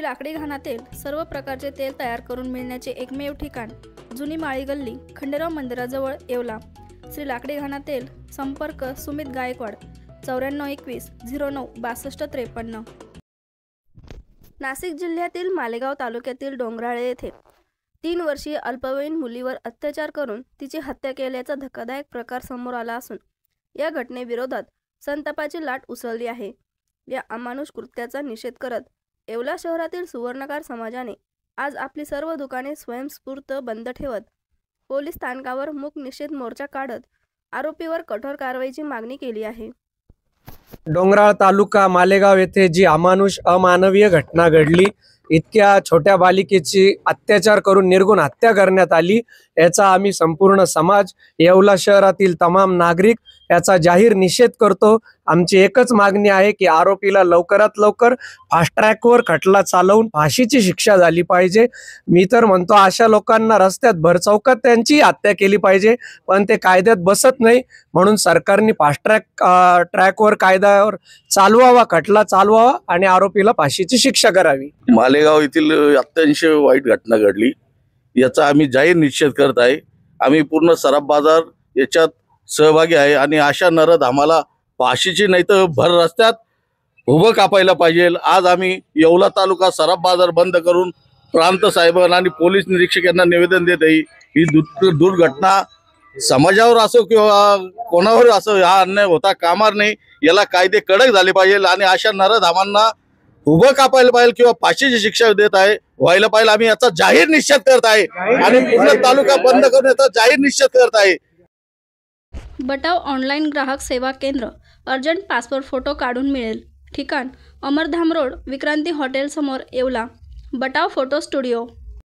लाकडी घाणातील सर्व प्रकारचे तेल तयार करून मिळण्याचे एकमेव ठिकाण जुनी माळी गल्ली खंडेराव मंदिराजवळ येवला। श्री लाकडी घाणा तेल। संपर्क सुमित गायकवाड 9421 09 62 53। नाशिक जिल्ह्यातील मालेगाव तालुक्यातील डोंगराळे येथे 3 वर्षीय अल्पवयीन मुलीवर अत्याचार करून तिची हत्या केल्याचा धक्कादायक प्रकार समोर आला असून या घटनेविरोधात संतापाची लाट उसळली आहे। या अमानुष कृत्याचा निषेध करत येवला शहरातील सुवर्णकार समाजाने आज आपली सर्व दुकाने स्वयंस्फूर्त बंद ठेवत पोलीस स्थानकावर मूक निषेध मोर्चा काढत आरोपीवर कठोर कारवाईची मागणी केली आहे। डोंगराळ तालुका मालेगाव येथे जी अमानुष अमानवीय घटना घडली, इतक्या छोट्या बालिकेची अत्याचार करून निर्गुण हत्या करण्यात आली, याचा आम्ही संपूर्ण समाज येवला शहरातील तमाम नागरिक याचा जाहीर निषेध करतो। आमची एकच मागणी आहे की आरोपीला लवकरात लवकर फास्ट ट्रॅकवर खटला चालवून फाशीची शिक्षा झाली पाहिजे। मी तर म्हणतो अशा लोकांना रस्त्यात भरचौकात त्यांची हत्या केली पाहिजे, पण ते कायद्यात बसत नाही, म्हणून सरकारने फास्ट ट्रॅकवर कायद्यावर चालवावा, खटला चालवावा आणि आरोपीला फाशीची शिक्षा करावी। मालेगाव येथील अत्यंत वाईट घटना घडली, याचा आम्ही जाहीर निषेध करत आहे। आम्ही पूर्ण सराफ बाजार याच्यात सहभागी आहे आणि अशा नरधामाला फाशीची नाही तर भर रस्त्यात उभं कापायला पाहिजे। आज आम्ही येवला तालुका सराफ बाजार बंद करून प्रांत साहेबांना आणि पोलीस निरीक्षक यांना निवेदन देत आहे। ही दुर्घटना समाजावर असो किंवा कोणावर असो हा अन्याय होता कामार नाही, याला कायदे कडक झाले पाहिजे आणि अशा नरधामांना उभं कापायला पाहिजे किंवा फाशीची शिक्षा देत आहे व्हायला पाहिजे। आम्ही याचा जाहीर निषेध करत आहे आणि पूर्ण तालुका बंद करून याचा जाहीर निषेध करत आहे। बटाव ऑनलाईन ग्राहक सेवा केंद्र। अर्जंट पासपोर्ट फोटो काढून मिळेल। ठिकाण अमरधाम रोड, विक्रांती हॉटेल समोर, येवला। बटाव photo studio.